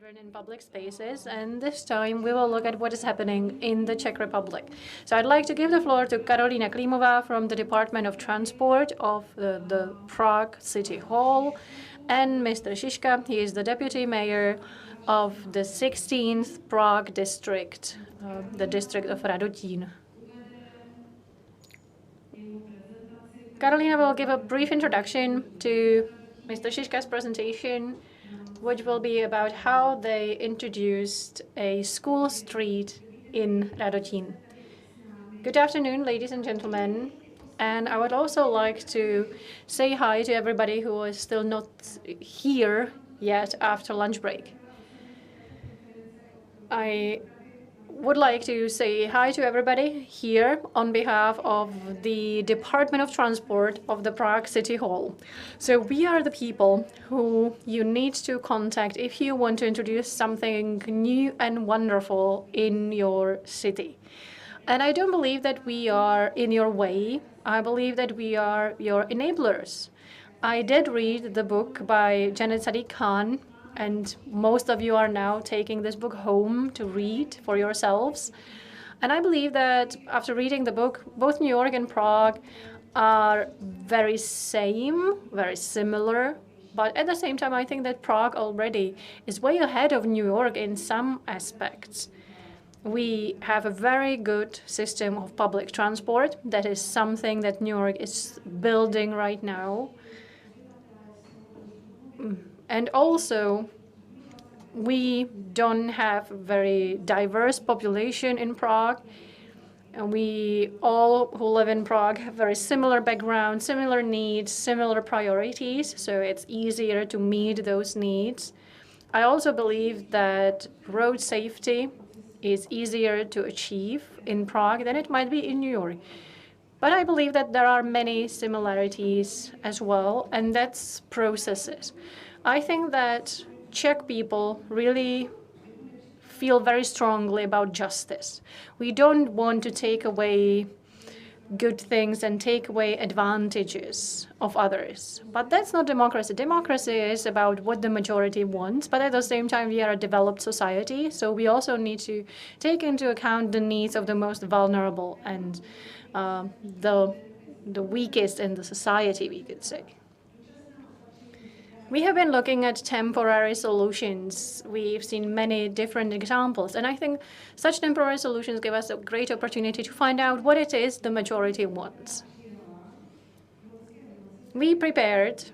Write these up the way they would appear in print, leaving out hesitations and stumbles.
children in public spaces, and this time we will look at what is happening in the Czech Republic. So I'd like to give the floor to KAROLÍna KLÍMOVÁ from the Department of Transport of the Prague City Hall, and Mr. ŠIŠKA, he is the Deputy Mayor of the 16th Prague District, the district of Radotín. KAROLÍna will give a brief introduction to Mr. ŠIŠKA's presentation, which will be about how they introduced a school street in Radotín. Good afternoon, ladies and gentlemen. And I would also like to say hi to everybody who is still not here yet after lunch break. I would like to say hi to everybody here on behalf of the Department of Transport of the Prague City Hall. So we are the people who you need to contact if you want to introduce something new and wonderful in your city. And I don't believe that we are in your way. I believe that we are your enablers. I did read the book by Janet Sadiq Khan, and most of you are now taking this book home to read for yourselves. And I believe that after reading the book, both New York and Prague are very similar. But at the same time, I think that Prague already is way ahead of New York in some aspects. We have a very good system of public transport. That is something that New York is building right now. And also, we don't have a very diverse population in Prague. And we all who live in Prague have very similar backgrounds, similar needs, similar priorities, so it's easier to meet those needs. I also believe that road safety is easier to achieve in Prague than it might be in New York. But I believe that there are many similarities as well, and that's processes. I think that Czech people really feel very strongly about justice. We don't want to take away good things and take away advantages of others. But that's not democracy. Democracy is about what the majority wants, but at the same time we are a developed society, so we also need to take into account the needs of the most vulnerable and the weakest in the society, we could say. We have been looking at temporary solutions. We've seen many different examples, and I think such temporary solutions give us a great opportunity to find out what it is the majority wants. We prepared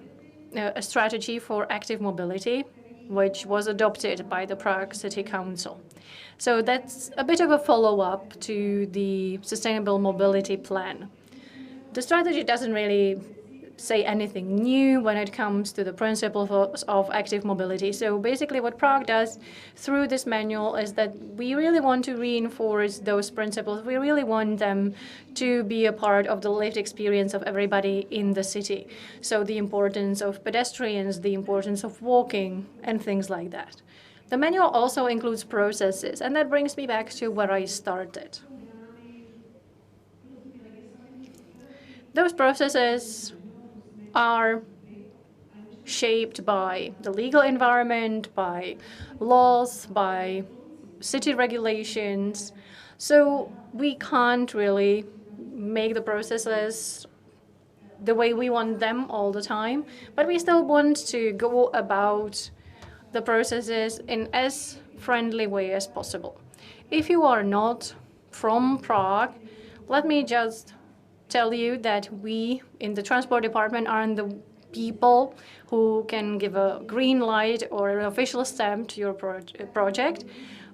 a strategy for active mobility, which was adopted by the Prague City Council. So that's a bit of a follow-up to the Sustainable Mobility Plan. The strategy doesn't really say anything new when it comes to the principles of active mobility. So basically what Prague does through this manual is that we really want to reinforce those principles. We really want them to be a part of the lived experience of everybody in the city. So the importance of pedestrians, the importance of walking, and things like that. The manual also includes processes, and that brings me back to where I started. Those processes are shaped by the legal environment, by laws, by city regulations. So we can't really make the processes the way we want them all the time, but we still want to go about the processes in as friendly way as possible. If you are not from Prague, let me just tell you that we in the transport department aren't the people who can give a green light or an official stamp to your project,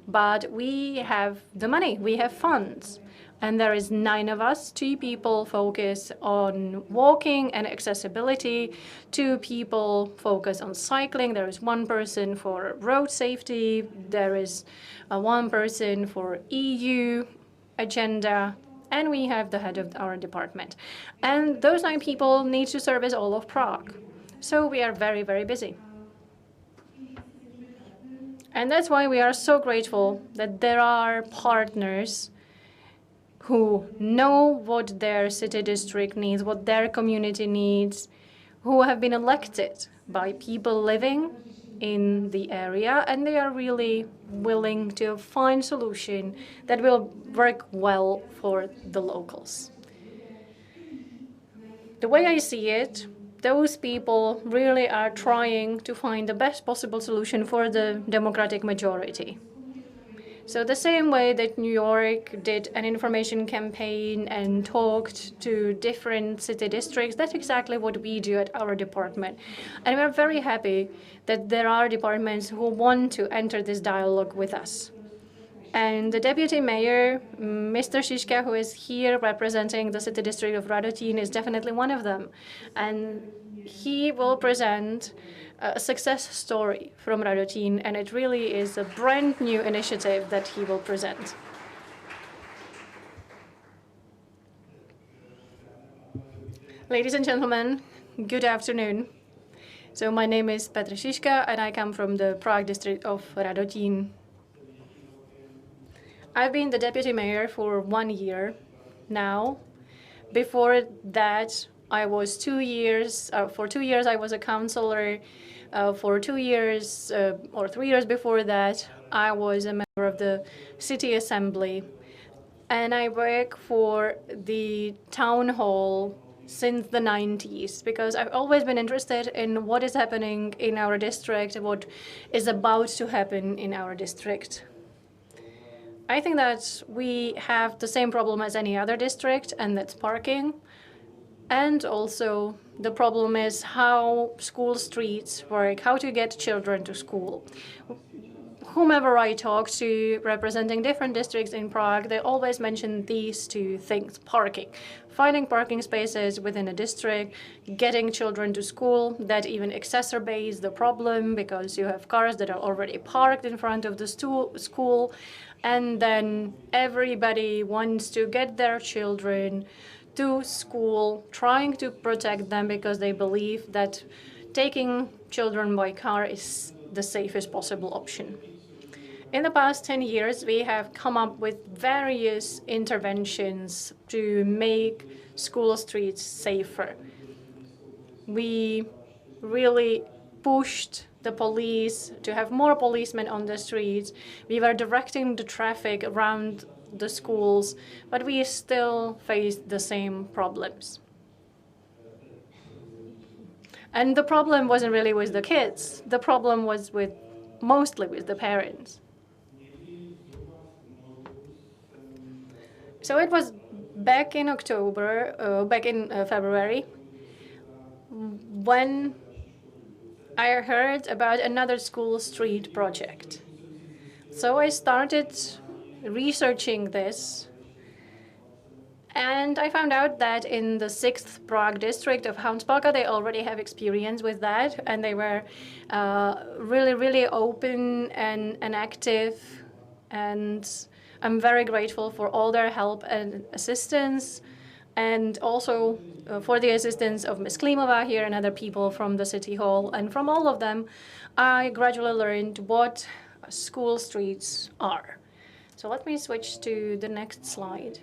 but we have the money, we have funds. And there is 9 of us, 2 people focus on walking and accessibility, 2 people focus on cycling, there is 1 person for road safety, there is 1 person for EU agenda, and we have the head of our department. And those 9 people need to service all of Prague. So we are very, very busy. And that's why we are so grateful that there are partners who know what their city district needs, what their community needs, who have been elected by people living in the area, and they are really willing to find a solution that will work well for the locals. The way I see it, those people really are trying to find the best possible solution for the democratic majority. So the same way that New York did an information campaign and talked to different city districts, that's exactly what we do at our department. And we're very happy that there are departments who want to enter this dialogue with us. And the deputy mayor, Mr. ŠIŠKA, who is here representing the city district of Radotín, is definitely one of them. And he will present a success story from Radotín, and it really is a brand new initiative that he will present. Ladies and gentlemen, good afternoon. So my name is Petr ŠIŠKA, and I come from the Prague district of Radotín. I've been the deputy mayor for 1 year now. Before that, I was 2 years, for 2 years I was a councillor. For 2 years or 3 years before that, I was a member of the city assembly. And I work for the town hall since the 90s, because I've always been interested in what is happening in our district, what is about to happen in our district. I think that we have the same problem as any other district, and that's parking. And also the problem is how school streets work, how to get children to school. Whomever I talk to representing different districts in Prague, they always mention these two things: parking. Finding parking spaces within a district, getting children to school. That even exacerbates the problem because you have cars that are already parked in front of the school, and then everybody wants to get their children to school, trying to protect them because they believe that taking children by car is the safest possible option. In the past 10 years, we have come up with various interventions to make school streets safer. We really pushed the police to have more policemen on the streets. We were directing the traffic around the schools, but we still face the same problems. And the problem wasn't really with the kids. The problem was mostly with the parents. So it was back in February, when I heard about another school street project. So I started researching this, and I found out that in the 6th Prague district of Hounspalka, they already have experience with that, and they were really open and active, and I'm very grateful for all their help and assistance, and also for the assistance of Ms. KLÍMOVÁ here and other people from the City Hall. And from all of them, I gradually learned what school streets are. So let me switch to the next slide.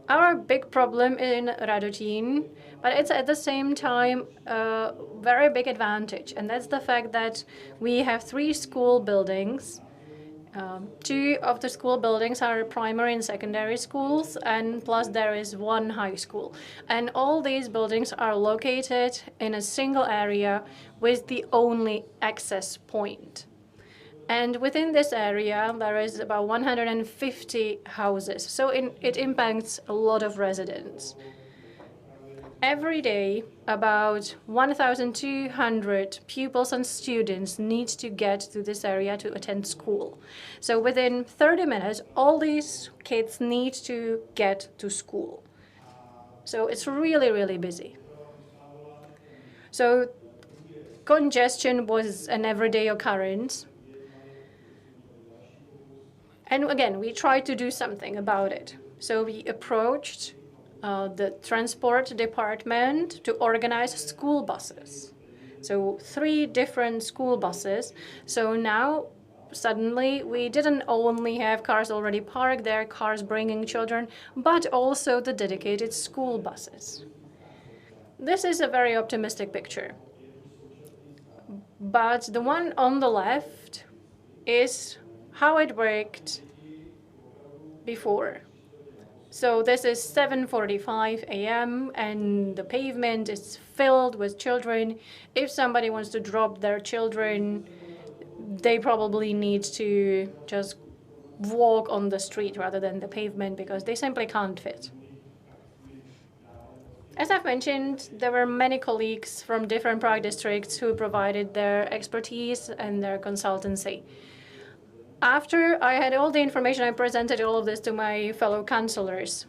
Our big problem in Radotín, but it's at the same time a very big advantage, and that's the fact that we have 3 school buildings. 2 of the school buildings are primary and secondary schools, and plus there is 1 high school. And all these buildings are located in a single area with the only access point. And within this area, there is about 150 houses, so it impacts a lot of residents. Every day, about 1,200 pupils and students need to get to this area to attend school. So within 30 minutes, all these kids need to get to school. So it's really busy. So congestion was an everyday occurrence. And again, we tried to do something about it. So we approached the transport department to organize school buses. So 3 different school buses. So now suddenly we didn't only have cars already parked there, cars bringing children, but also the dedicated school buses. This is a very optimistic picture. But the one on the left is how it worked before. So this is 7:45 a.m. and the pavement is filled with children. If somebody wants to drop their children, they probably need to just walk on the street rather than the pavement because they simply can't fit. As I've mentioned, there were many colleagues from different Prague districts who provided their expertise and their consultancy. After I had all the information, I presented all of this to my fellow councillors.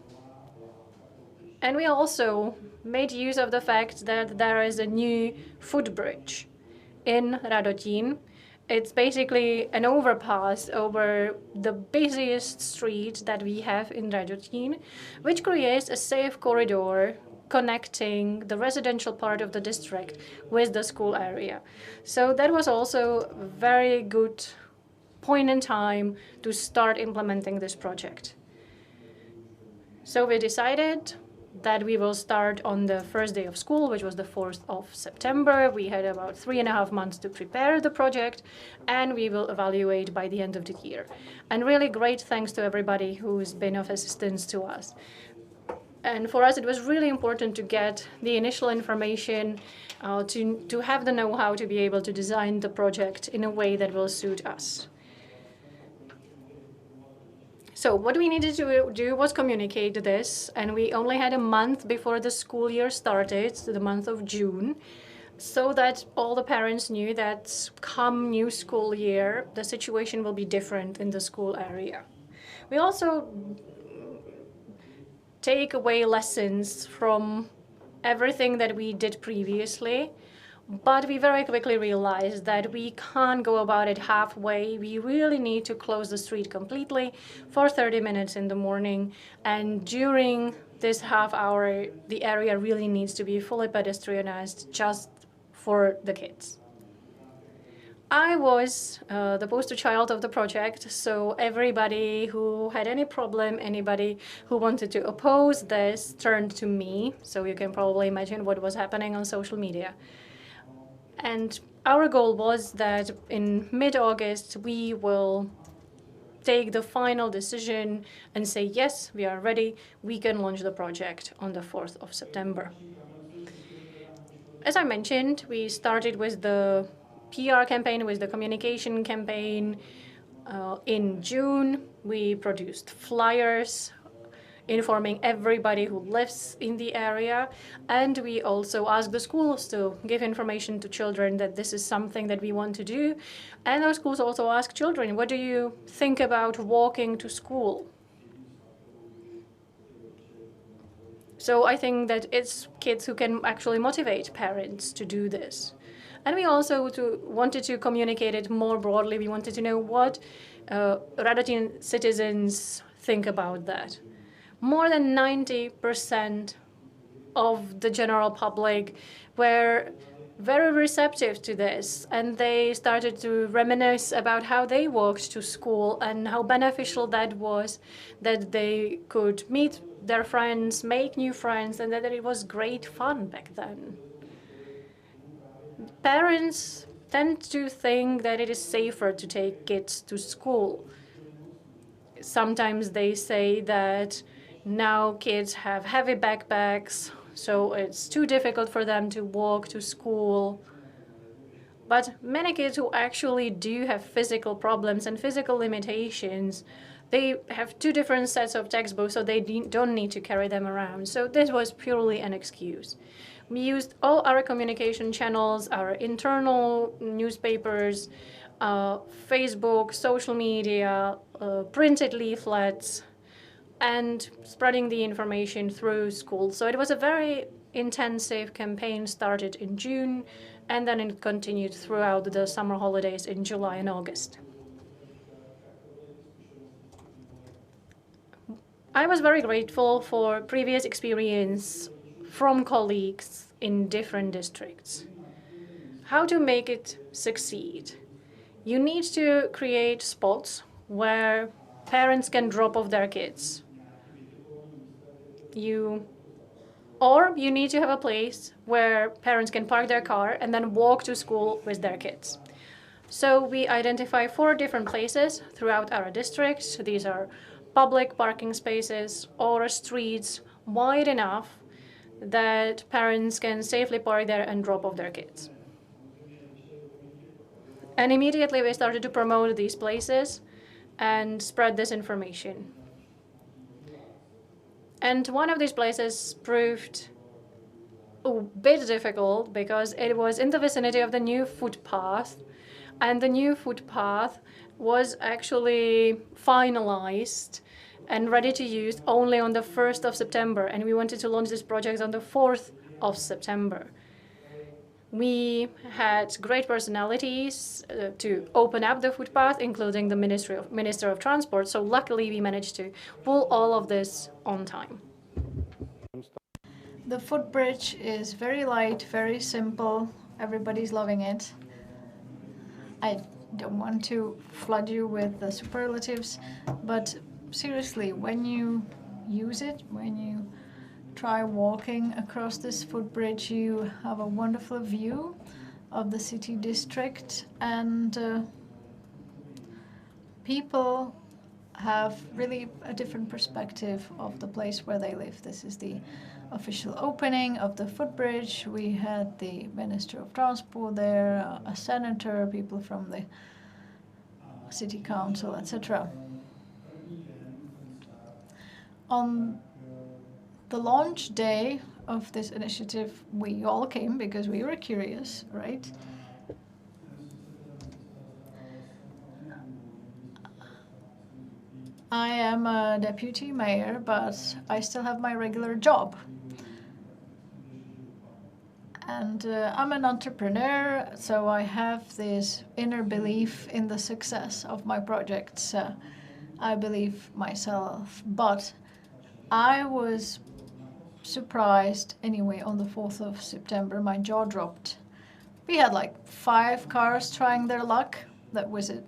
And we also made use of the fact that there is a new footbridge in Radotín. It's basically an overpass over the busiest street that we have in Radotín, which creates a safe corridor connecting the residential part of the district with the school area. So that was also a very good point in time to start implementing this project. So we decided that we will start on the first day of school, which was the 4th of September. We had about 3.5 months to prepare the project, and we will evaluate by the end of the year. And really great thanks to everybody who's been of assistance to us. And for us, it was really important to get the initial information, to have the know-how to be able to design the project in a way that will suit us. So what we needed to do was communicate this, and we only had a month before the school year started, the month of June, so that all the parents knew that come new school year, the situation will be different in the school area. We also take away lessons from everything that we did previously, but we very quickly realized that we can't go about it halfway. We really need to close the street completely for 30 minutes in the morning, and during this half hour, the area really needs to be fully pedestrianized just for the kids. I was the poster child of the project, so everybody who had any problem, anybody who wanted to oppose this turned to me, so you can probably imagine what was happening on social media. And our goal was that in mid-August we will take the final decision and say, yes, we are ready, we can launch the project on the 4th of September. As I mentioned, we started with the PR campaign, with the communication campaign. In June, we produced flyers informing everybody who lives in the area, and we also asked the schools to give information to children that this is something that we want to do. And our schools also asked children, what do you think about walking to school? So I think that it's kids who can actually motivate parents to do this. And we also wanted to communicate it more broadly. We wanted to know what Radotín citizens think about that. More than 90% of the general public were very receptive to this, and they started to reminisce about how they walked to school and how beneficial that was, that they could meet their friends, make new friends, and that it was great fun back then. Parents tend to think that it is safer to take kids to school. Sometimes they say that now kids have heavy backpacks, so it's too difficult for them to walk to school. But many kids who actually do have physical problems and physical limitations, they have two different sets of textbooks, so they don't need to carry them around. So this was purely an excuse. We used all our communication channels, our internal newspapers, Facebook, social media, printed leaflets, and spreading the information through schools. So it was a very intensive campaign, started in June, and then it continued throughout the summer holidays in July and August. I was very grateful for previous experience from colleagues in different districts. How to make it succeed? You need to create spots where parents can drop off their kids. You Or you need to have a place where parents can park their car and then walk to school with their kids. So we identify 4 different places throughout our district. These are public parking spaces or streets wide enough that parents can safely park there and drop off their kids. And immediately we started to promote these places and spread this information. And one of these places proved a bit difficult because it was in the vicinity of the new footpath, and the new footpath was actually finalized and ready to use only on the 1st of September, and we wanted to launch this project on the 4th of September. We had great personalities to open up the footpath, including the Minister of Transport, so luckily we managed to pull all of this on time. The footbridge is very light, very simple. Everybody's loving it. I don't want to flood you with the superlatives, but seriously, when you use it, when you try walking across this footbridge, you have a wonderful view of the city district, and people have really a different perspective of the place where they live. This is the official opening of the footbridge. We had the Minister of Transport there, a senator, people from the city council, etc. On the launch day of this initiative, we all came because we were curious, right? I am a deputy mayor, but I still have my regular job. And I'm an entrepreneur, so I have this inner belief in the success of my projects. I believe myself, but I was surprised anyway on the 4th of September. My jaw dropped. We had like 5 cars trying their luck. That was it.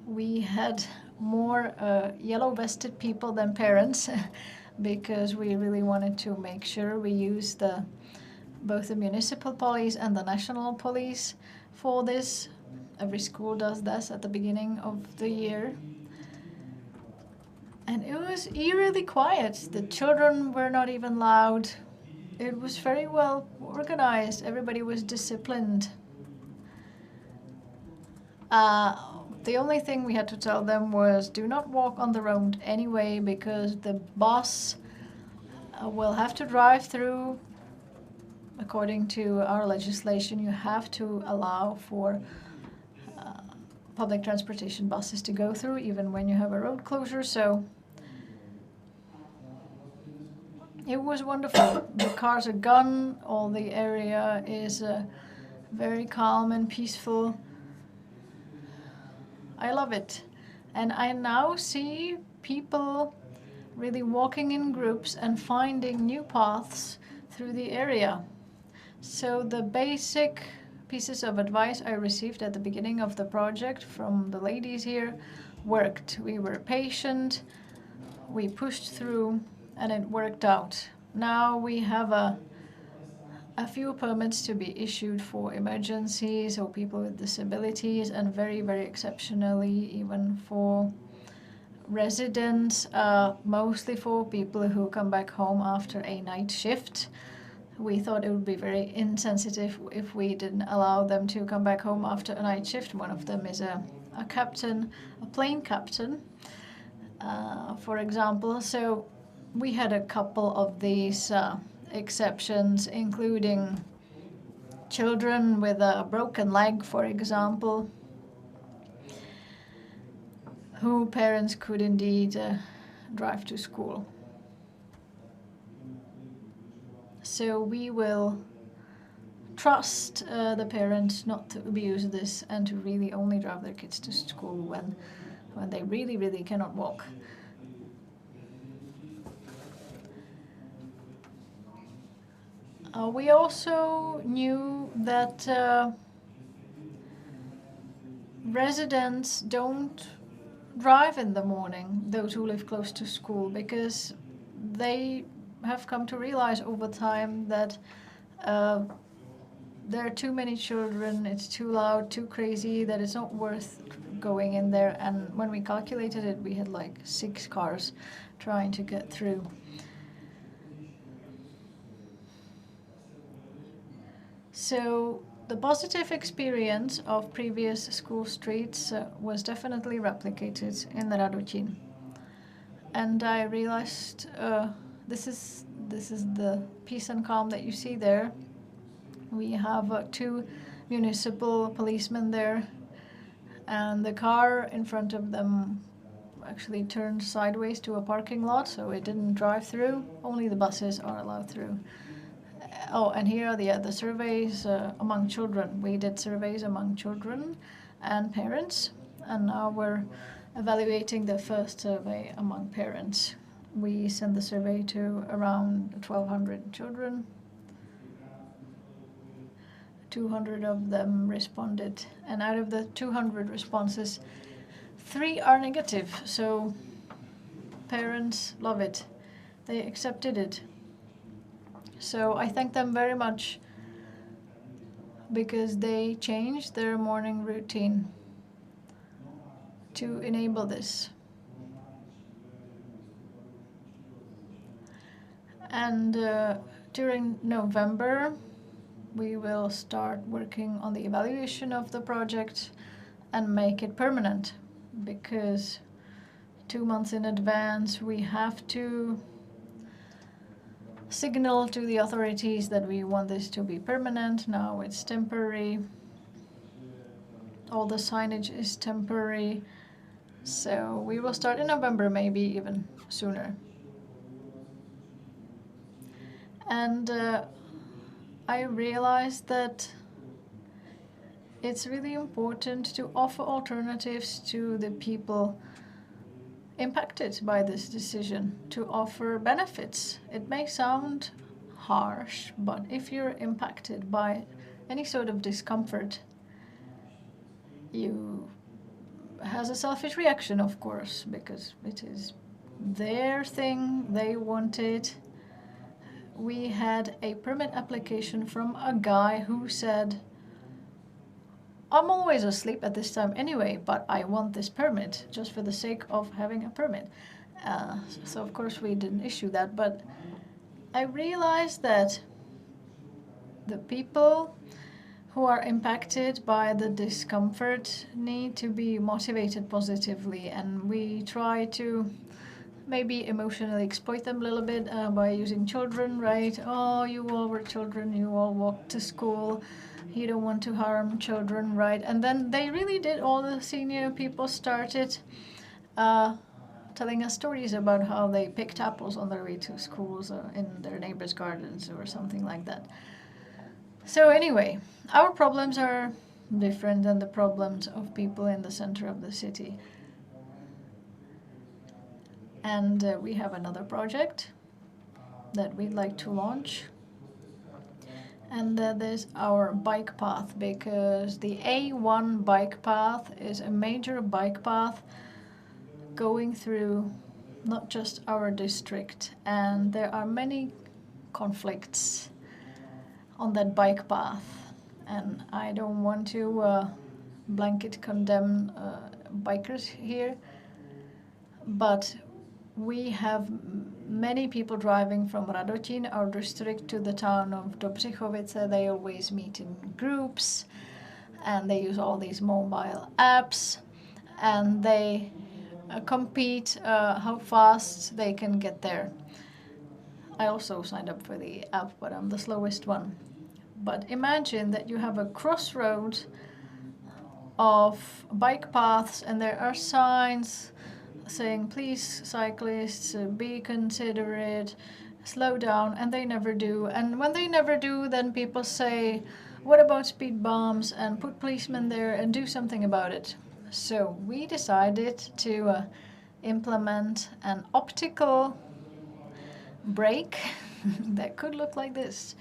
We had more yellow vested people than parents because we really wanted to make sure we used both the municipal police and the national police for this. Every school does this at the beginning of the year. And it was eerily quiet. The children were not even loud. It was very well organized. Everybody was disciplined. The only thing we had to tell them was do not walk on the road anyway, because the bus will have to drive through. According to our legislation, you have to allow for public transportation buses to go through even when you have a road closure. So it was wonderful. The cars are gone. All the area is very calm and peaceful. I love it. And I now see people really walking in groups and finding new paths through the area. So the basic pieces of advice I received at the beginning of the project from the ladies here worked. We were patient, we pushed through, and it worked out. Now we have a few permits to be issued for emergencies or people with disabilities, and very, very exceptionally even for residents, mostly for people who come back home after a night shift. We thought it would be very insensitive if we didn't allow them to come back home after a night shift. One of them is a captain, a plane captain, for example. So we had a couple of these exceptions, including children with a broken leg, for example, who parents could indeed drive to school. So we will trust the parents not to abuse this and to really only drive their kids to school when they really, really cannot walk. We also knew that residents don't drive in the morning, those who live close to school, because they have come to realize over time that there are too many children, it's too loud, too crazy, that it's not worth going in there. And when we calculated it, we had like 6 cars trying to get through. So the positive experience of previous school streets was definitely replicated in Radotín. And I realized this is the peace and calm that you see there. We have 2 municipal policemen there, and the car in front of them actually turned sideways to a parking lot, so it didn't drive through. Only the buses are allowed through. Oh, and here are the surveys among children. We did surveys among children and parents, and now we're evaluating the first survey among parents. We sent the survey to around 1,200 children. 200 of them responded, and out of the 200 responses, 3 are negative, so parents love it. They accepted it. So I thank them very much because they changed their morning routine to enable this. And during November, we will start working on the evaluation of the project and make it permanent, because 2 months in advance we have to signal to the authorities that we want this to be permanent. Now it's temporary. All the signage is temporary. So we will start in November, maybe even sooner. And I realized that it's really important to offer alternatives to the people impacted by this decision, to offer benefits. It may sound harsh, but if you're impacted by any sort of discomfort, you has a selfish reaction, of course, because it is their thing, they want it. We had a permit application from a guy who said, I'm always asleep at this time anyway, but I want this permit just for the sake of having a permit. So of course we didn't issue that, but I realized that the people who are impacted by the discomfort need to be motivated positively, and we try to maybe emotionally exploit them a little bit by using children, right? Oh, you all were children, you all walked to school, you don't want to harm children, right? And then they really did, all the senior people started telling us stories about how they picked apples on their way to schools or in their neighbors' gardens or something like that. So anyway, our problems are different than the problems of people in the center of the city. And we have another project that we'd like to launch. And that is our bike path, because the A1 bike path is a major bike path going through not just our district. And there are many conflicts on that bike path. And I don't want to blanket condemn bikers here, but we have many people driving from Radotín, our district, to the town of Dobřichovice. They always meet in groups, and they use all these mobile apps, and they compete how fast they can get there. I also signed up for the app, but I'm the slowest one. But imagine that you have a crossroad of bike paths, and there are signs saying, please cyclists, be considerate, slow down, and they never do. And when they never do, then people say, what about speed bumps, and put policemen there and do something about it. So we decided to implement an optical brake that could look like this.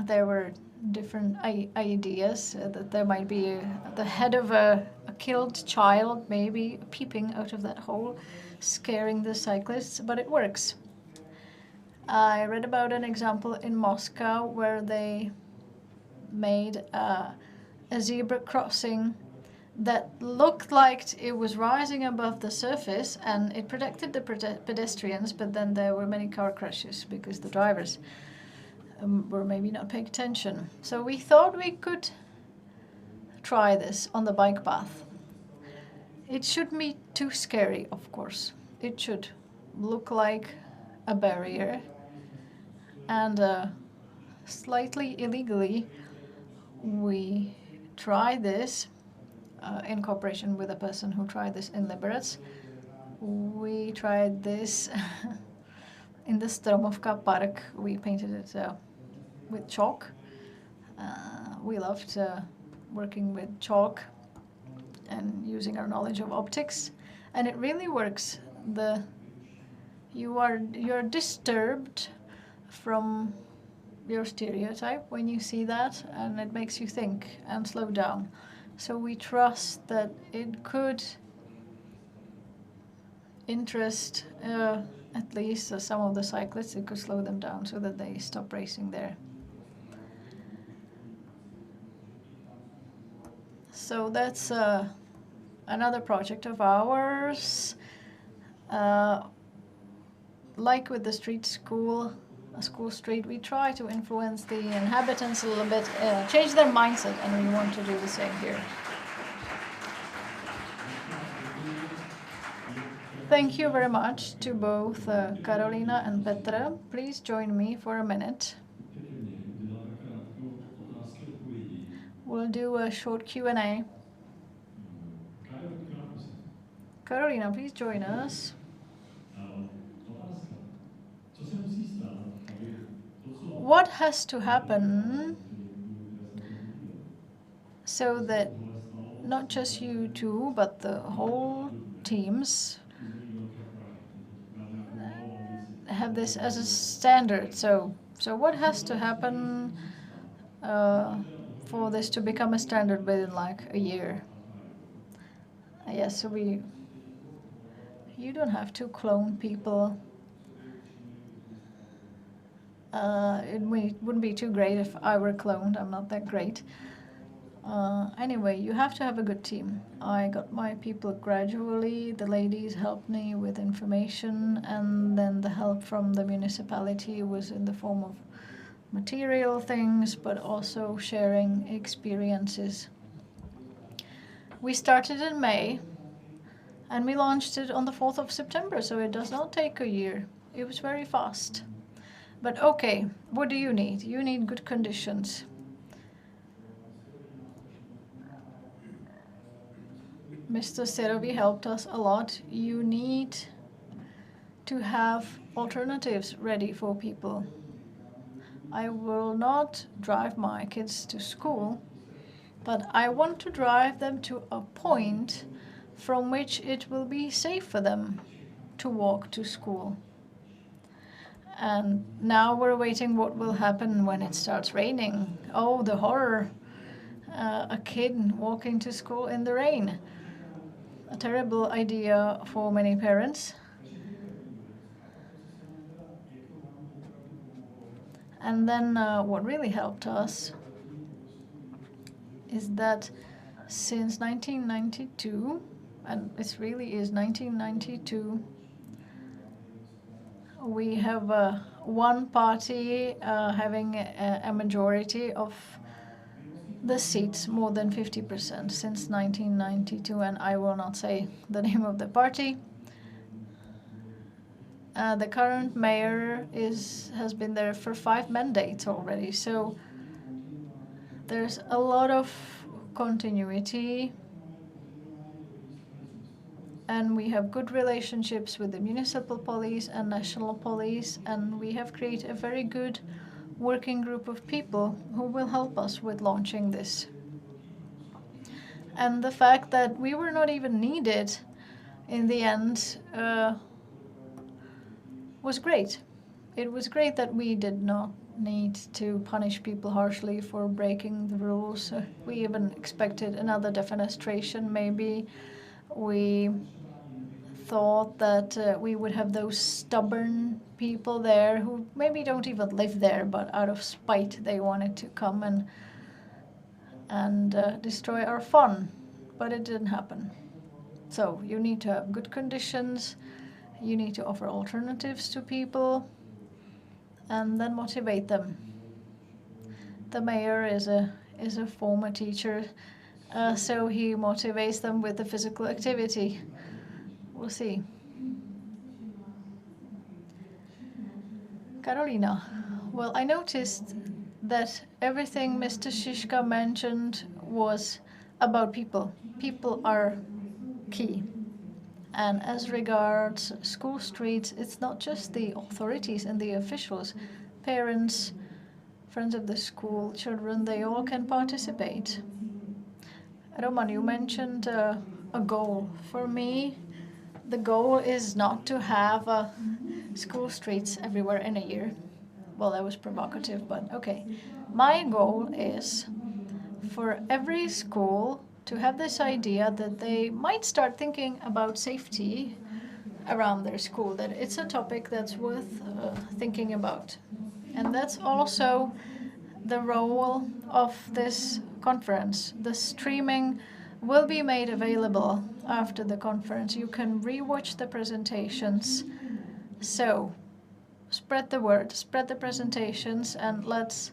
There were different ideas that there might be the head of a killed child maybe peeping out of that hole. scaring the cyclists, but it works. I read about an example in Moscow where they made a zebra crossing that looked like it was rising above the surface, and it protected the pedestrians, but then there were many car crashes because the drivers were maybe not paying attention. So we thought we could try this on the bike path. It shouldn't be too scary, of course. It should look like a barrier, and slightly illegally we tried this in cooperation with a person who tried this in Liberec. We tried this in the Stromovka Park. We painted it with chalk. We loved working with chalk and using our knowledge of optics, and it really works. You're disturbed from your stereotype when you see that, and it makes you think and slow down. So we trust that it could interest at least some of the cyclists. It could slow them down so that they stop racing there. So that's another project of ours. Like with the street school, school street, we try to influence the inhabitants a little bit, change their mindset, and we want to do the same here. Thank you very much to both Karolína and Petr. Please join me for a minute. We'll do a short Q&A. Karolína, please join us. What has to happen so that not just you two, but the whole teams have this as a standard? So what has to happen for this to become a standard within like a year? Yes, so you don't have to clone people. It wouldn't be too great if I were cloned. I'm not that great. Anyway, you have to have a good team. I got my people gradually. The ladies helped me with information, and then the help from the municipality was in the form of material things, but also sharing experiences. We started in May, and we launched it on the 4th of September, so it does not take a year. It was very fast. But okay, what do you need? You need good conditions. Mr. Serovi helped us a lot. You need to have alternatives ready for people. I will not drive my kids to school, but I want to drive them to a point from which it will be safe for them to walk to school. And now we're waiting what will happen when it starts raining. Oh, the horror. A kid walking to school in the rain. A terrible idea for many parents. And then what really helped us is that since 1992, and it really is 1992, we have one party having a majority of the seats, more than 50% since 1992, and I will not say the name of the party. The current mayor has been there for 5 mandates already, so there's a lot of continuity, and we have good relationships with the municipal police and national police, and we have created a very good working group of people who will help us with launching this. And the fact that we were not even needed in the end was great. It was great that we did not need to punish people harshly for breaking the rules. We even expected another defenestration maybe. We thought that we would have those stubborn people there who maybe don't even live there, but out of spite they wanted to come and destroy our fun. But it didn't happen. So you need to have good conditions, you need to offer alternatives to people, and then motivate them. The mayor is a former teacher, so he motivates them with the physical activity. We'll see. Karolína, well, I noticed that everything Mr. ŠIŠKA mentioned was about people. People are key. And as regards school streets, it's not just the authorities and the officials. Parents, friends of the school, children, they all can participate. Roman, you mentioned a goal. For me, the goal is not to have school streets everywhere in a year. Well, that was provocative, but okay. My goal is for every school to have this idea that they might start thinking about safety around their school, that it's a topic that's worth thinking about. And that's also the role of this conference. The streaming will be made available after the conference. You can rewatch the presentations. So spread the word, spread the presentations, and let's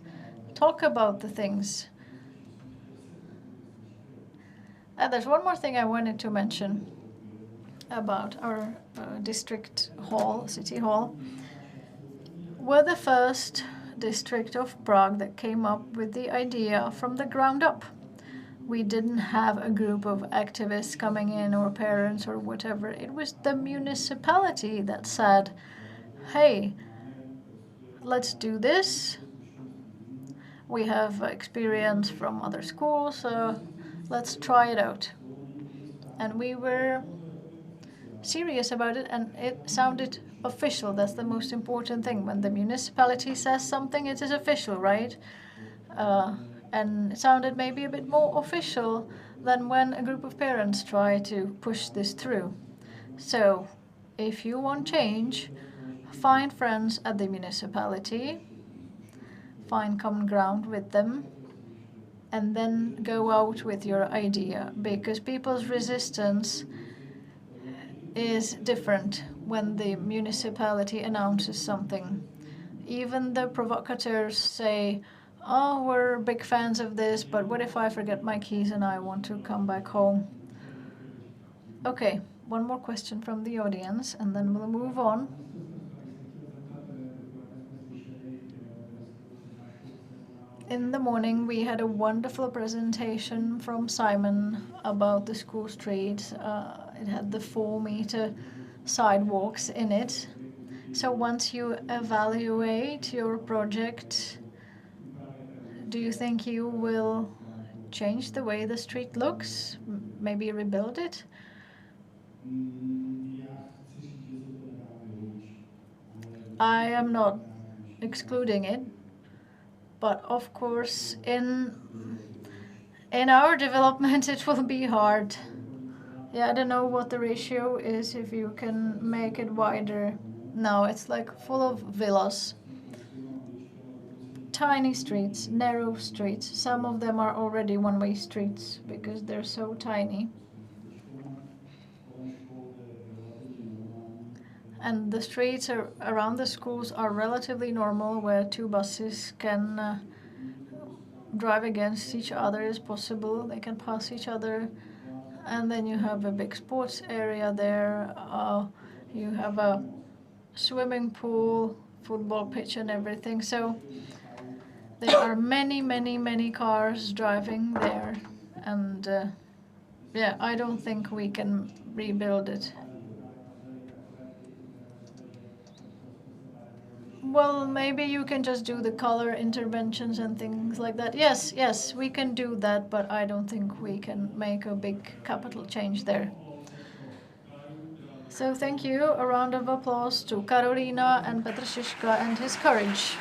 talk about the things. There's one more thing I wanted to mention about our district hall, city hall. We're the first district of Prague that came up with the idea from the ground up. We didn't have a group of activists coming in or parents or whatever. It was the municipality that said, hey, let's do this. We have experience from other schools, so let's try it out. And we were serious about it, and it sounded official. That's the most important thing. When the municipality says something, it is official, right? And it sounded maybe a bit more official than when a group of parents try to push this through. So, if you want change, find friends at the municipality, find common ground with them, and then go out with your idea, because people's resistance is different when the municipality announces something. Even the provocateurs say, oh, we're big fans of this, but what if I forget my keys and I want to come back home? Okay, one more question from the audience, and then we'll move on. In the morning, we had a wonderful presentation from Simon about the school streets. It had the 4-meter sidewalks in it. So once you evaluate your project, do you think you will change the way the street looks? Maybe rebuild it? I am not excluding it. But of course, in our development, it will be hard. Yeah, I don't know what the ratio is, if you can make it wider. No, it's like full of villas. Tiny streets, narrow streets. Some of them are already one-way streets because they're so tiny. And the streets around the schools are relatively normal, where 2 buses can drive against each other as possible. They can pass each other. And then you have a big sports area there. You have a swimming pool, football pitch and everything. So there are many, many, many cars driving there. And yeah, I don't think we can rebuild it. Well, maybe you can just do the color interventions and things like that. Yes, we can do that, but I don't think we can make a big capital change there. So thank you. A round of applause to KAROLÍNA and PETR ŠIŠKA and his courage.